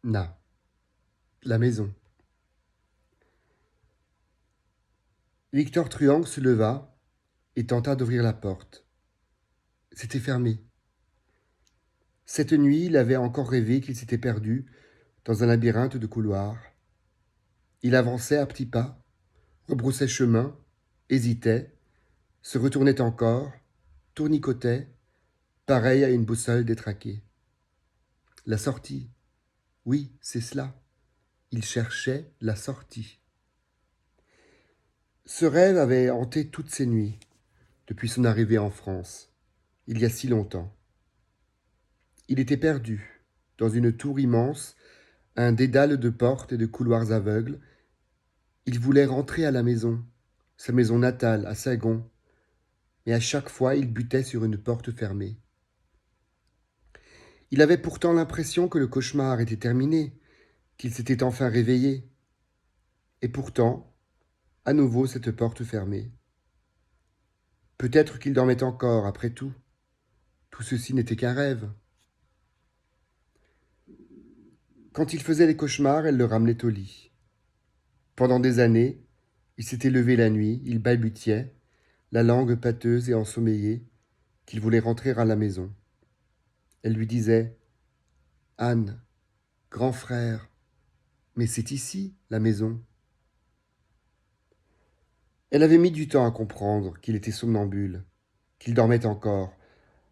Na, la maison. Victor Truand se leva et tenta d'ouvrir la porte. C'était fermé. Cette nuit, il avait encore rêvé qu'il s'était perdu dans un labyrinthe de couloirs. Il avançait à petits pas, rebroussait chemin, hésitait, se retournait encore, tournicotait, pareil à une boussole détraquée. La sortie. Oui, c'est cela. Il cherchait la sortie. Ce rêve avait hanté toutes ses nuits, depuis son arrivée en France, il y a si longtemps. Il était perdu, dans une tour immense, un dédale de portes et de couloirs aveugles. Il voulait rentrer à la maison, sa maison natale, à Sagon, mais à chaque fois il butait sur une porte fermée. Il avait pourtant l'impression que le cauchemar était terminé, qu'il s'était enfin réveillé. Et pourtant, à nouveau cette porte fermée. Peut-être qu'il dormait encore, après tout. Tout ceci n'était qu'un rêve. Quand il faisait les cauchemars, elle le ramenait au lit. Pendant des années, il s'était levé la nuit, il balbutiait, la langue pâteuse et ensommeillée, qu'il voulait rentrer à la maison. Elle lui disait « Anne, grand frère, mais c'est ici, la maison. » Elle avait mis du temps à comprendre qu'il était somnambule, qu'il dormait encore,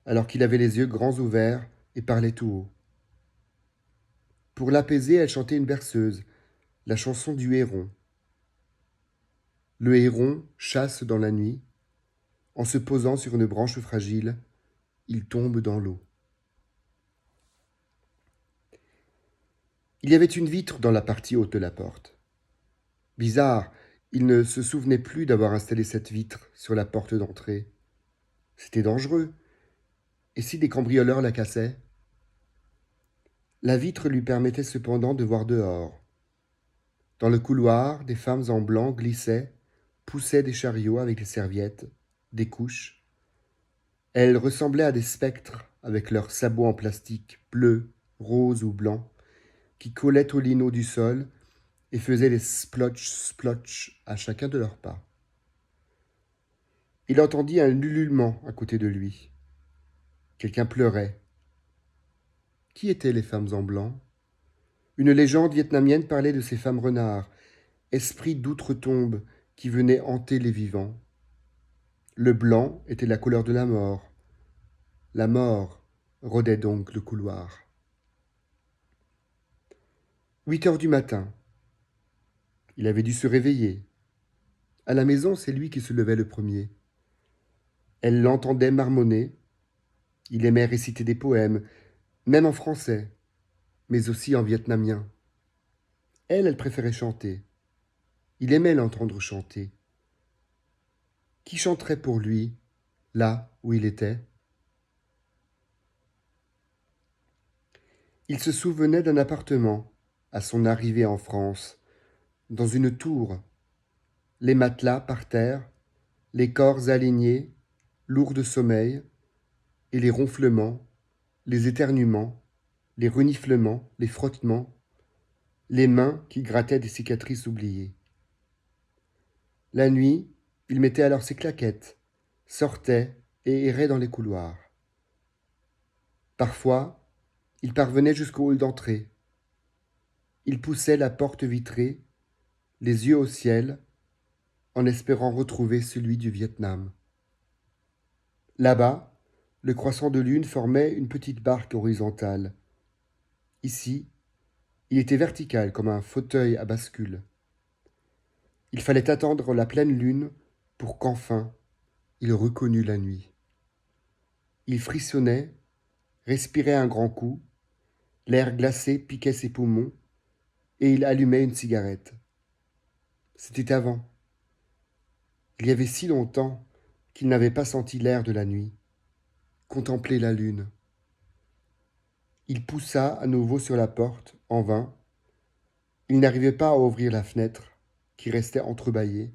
alors qu'il avait les yeux grands ouverts et parlait tout haut. Pour l'apaiser, elle chantait une berceuse, la chanson du héron. Le héron chasse dans la nuit. En se posant sur une branche fragile, il tombe dans l'eau. Il y avait une vitre dans la partie haute de la porte. Bizarre, il ne se souvenait plus d'avoir installé cette vitre sur la porte d'entrée. C'était dangereux. Et si des cambrioleurs la cassaient? La vitre lui permettait cependant de voir dehors. Dans le couloir, des femmes en blanc glissaient, poussaient des chariots avec des serviettes, des couches. Elles ressemblaient à des spectres avec leurs sabots en plastique, bleus, roses ou blancs, qui collaient au lino du sol et faisaient des splotch à chacun de leurs pas. Il entendit un ululement à côté de lui. Quelqu'un pleurait. Qui étaient les femmes en blanc? Une légende vietnamienne parlait de ces femmes renards, esprits d'outre-tombe qui venaient hanter les vivants. Le blanc était la couleur de la mort. La mort rôdait donc le couloir. 8 heures du matin. Il avait dû se réveiller. À la maison, c'est lui qui se levait le premier. Elle l'entendait marmonner. Il aimait réciter des poèmes, même en français, mais aussi en vietnamien. Elle préférait chanter. Il aimait l'entendre chanter. Qui chanterait pour lui, là où il était? Il se souvenait d'un appartement, à son arrivée en France, dans une tour, les matelas par terre, les corps alignés, lourds de sommeil, et les ronflements, les éternuements, les reniflements, les frottements, les mains qui grattaient des cicatrices oubliées. La nuit, il mettait alors ses claquettes, sortait et errait dans les couloirs. Parfois, il parvenait jusqu'au hall d'entrée. Il poussait la porte vitrée, les yeux au ciel, en espérant retrouver celui du Vietnam. Là-bas, le croissant de lune formait une petite barque horizontale. Ici, il était vertical comme un fauteuil à bascule. Il fallait attendre la pleine lune pour qu'enfin il reconnût la nuit. Il frissonnait, respirait un grand coup, l'air glacé piquait ses poumons, et il allumait une cigarette. C'était avant. Il y avait si longtemps qu'il n'avait pas senti l'air de la nuit, contemplé la lune. Il poussa à nouveau sur la porte, en vain. Il n'arrivait pas à ouvrir la fenêtre, qui restait entrebâillée.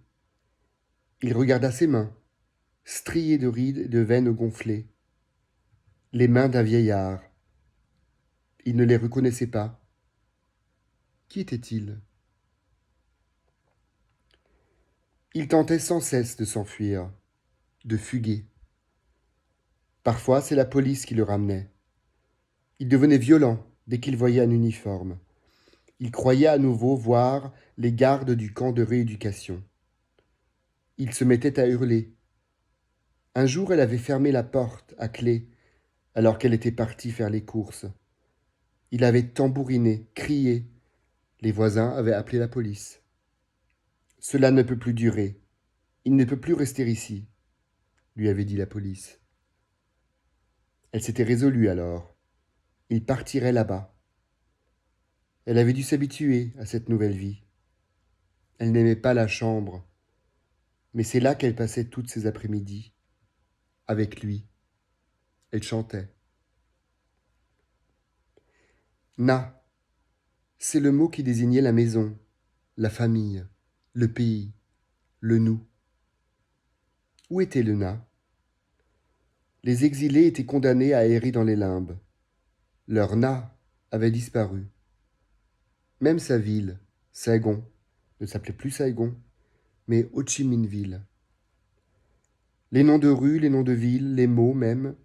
Il regarda ses mains, striées de rides et de veines gonflées. Les mains d'un vieillard. Il ne les reconnaissait pas. Qui était-il? Il tentait sans cesse de s'enfuir, de fuguer. Parfois, c'est la police qui le ramenait. Il devenait violent dès qu'il voyait un uniforme. Il croyait à nouveau voir les gardes du camp de rééducation. Il se mettait à hurler. Un jour, elle avait fermé la porte à clé alors qu'elle était partie faire les courses. Il avait tambouriné, crié. Les voisins avaient appelé la police. Cela ne peut plus durer. Il ne peut plus rester ici, lui avait dit la police. Elle s'était résolue alors. Il partirait là-bas. Elle avait dû s'habituer à cette nouvelle vie. Elle n'aimait pas la chambre, mais c'est là qu'elle passait toutes ses après-midi, avec lui. Elle chantait. Na, c'est le mot qui désignait la maison, la famille, le pays, le nous. Où était le Na? Les exilés étaient condamnés à errer dans les limbes. Leur Na avait disparu. Même sa ville, Saigon, ne s'appelait plus Saigon, mais Ho Chi Minh Ville. Les noms de rues, les noms de villes, les mots même,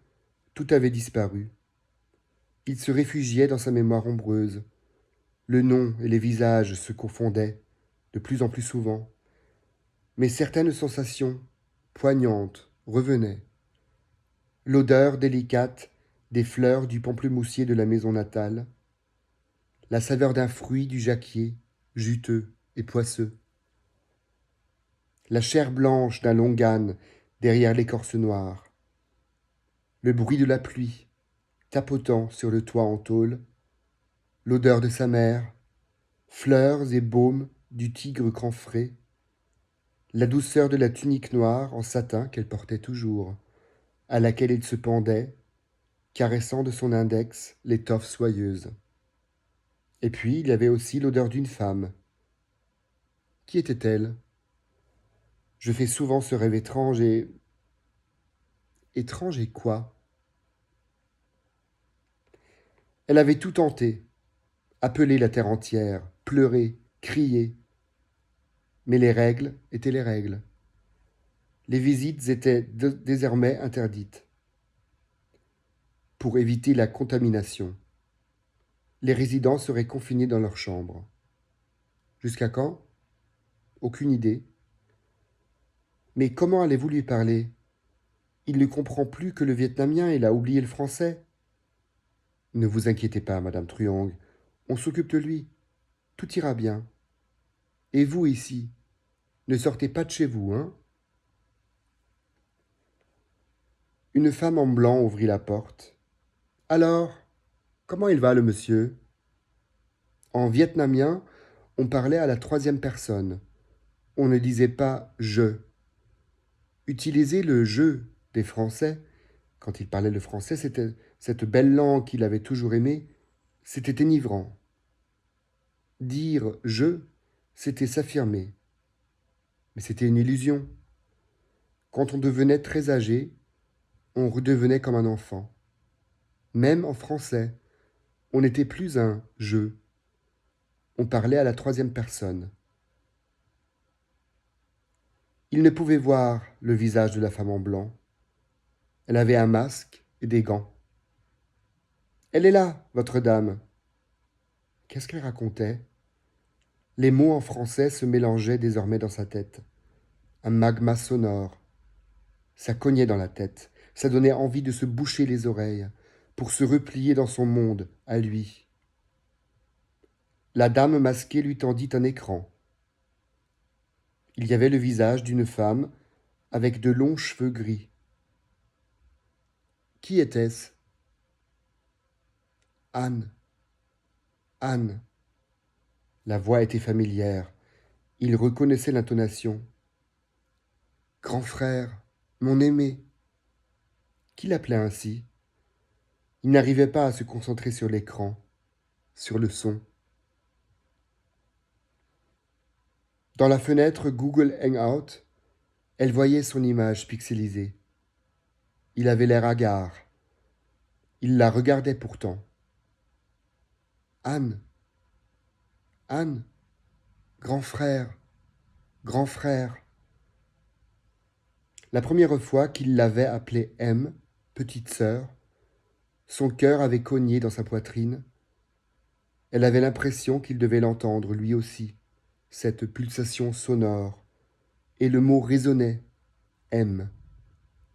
tout avait disparu. Il se réfugiait dans sa mémoire ombreuse. Le nom et les visages se confondaient, de plus en plus souvent. Mais certaines sensations, poignantes, revenaient. L'odeur délicate des fleurs du pamplemoussier de la maison natale, la saveur d'un fruit du jacquier, juteux et poisseux, la chair blanche d'un long âne derrière l'écorce noire, le bruit de la pluie tapotant sur le toit en tôle, l'odeur de sa mère, fleurs et baumes du tigre camphré, la douceur de la tunique noire en satin qu'elle portait toujours, à laquelle il se pendait, caressant de son index l'étoffe soyeuse. Et puis il y avait aussi l'odeur d'une femme. Qui était-elle? Je fais souvent ce rêve étrange et... Étrange et quoi? Elle avait tout tenté, appelé la terre entière, pleuré, crié. Mais les règles étaient les règles. Les visites étaient désormais interdites. Pour éviter la contamination, les résidents seraient confinés dans leurs chambres. Jusqu'à quand? Aucune idée. Mais comment allez-vous lui parler? Il ne comprend plus que le vietnamien, il a oublié le français. Ne vous inquiétez pas, madame Truong, on s'occupe de lui. Tout ira bien. Et vous ici, ne sortez pas de chez vous, hein? Une femme en blanc ouvrit la porte. Alors, comment il va le monsieur? En vietnamien, on parlait à la troisième personne. On ne disait pas je. Utiliser le je des Français, quand il parlait le français, c'était cette belle langue qu'il avait toujours aimée, c'était enivrant. Dire je, c'était s'affirmer. Mais c'était une illusion. Quand on devenait très âgé, on redevenait comme un enfant. Même en français, on n'était plus un je. On parlait à la troisième personne. Il ne pouvait voir le visage de la femme en blanc. Elle avait un masque et des gants. Elle est là, votre dame. Qu'est-ce qu'elle racontait? Les mots en français se mélangeaient désormais dans sa tête. Un magma sonore. Ça cognait dans la tête. Ça donnait envie de se boucher les oreilles pour se replier dans son monde, à lui. La dame masquée lui tendit un écran. Il y avait le visage d'une femme avec de longs cheveux gris. Qui était-ce? Anne. Anne. La voix était familière. Il reconnaissait l'intonation. Grand frère, mon aimé. Qui l'appelait ainsi? Il n'arrivait pas à se concentrer sur l'écran, sur le son. Dans la fenêtre Google Hangout, elle voyait son image pixelisée. Il avait l'air hagard. Il la regardait pourtant. Anne. Anne, grand frère, grand frère. La première fois qu'il l'avait appelée M, petite sœur, son cœur avait cogné dans sa poitrine. Elle avait l'impression qu'il devait l'entendre lui aussi, cette pulsation sonore, et le mot résonnait, M.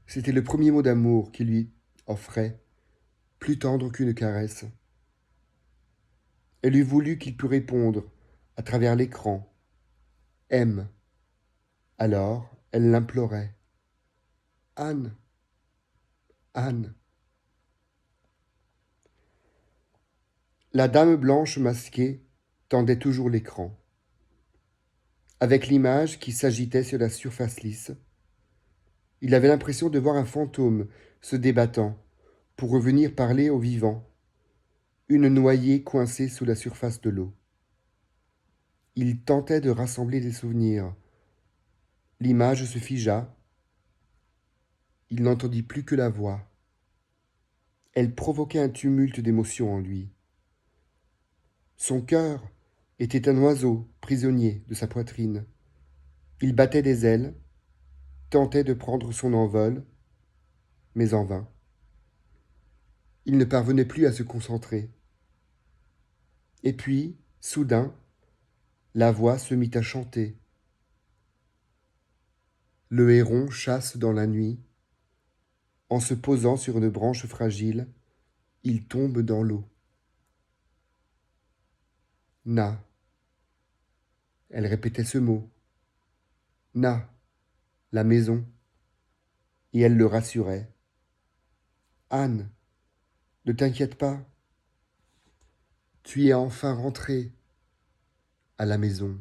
C'était le premier mot d'amour qu'il lui offrait, plus tendre qu'une caresse. Elle eût voulu qu'il pût répondre, à travers l'écran, M. Alors, elle l'implorait. Anne, Anne. La dame blanche masquée tendait toujours l'écran. Avec l'image qui s'agitait sur la surface lisse, il avait l'impression de voir un fantôme se débattant pour revenir parler aux vivants, une noyée coincée sous la surface de l'eau. Il tentait de rassembler des souvenirs. L'image se figea. Il n'entendit plus que la voix. Elle provoquait un tumulte d'émotions en lui. Son cœur était un oiseau prisonnier de sa poitrine. Il battait des ailes, tentait de prendre son envol, mais en vain. Il ne parvenait plus à se concentrer. Et puis, soudain, la voix se mit à chanter. Le héron chasse dans la nuit. En se posant sur une branche fragile, il tombe dans l'eau. Na. Elle répétait ce mot. Na, la maison. Et elle le rassurait. Anne, ne t'inquiète pas. Tu es enfin rentrée à la maison.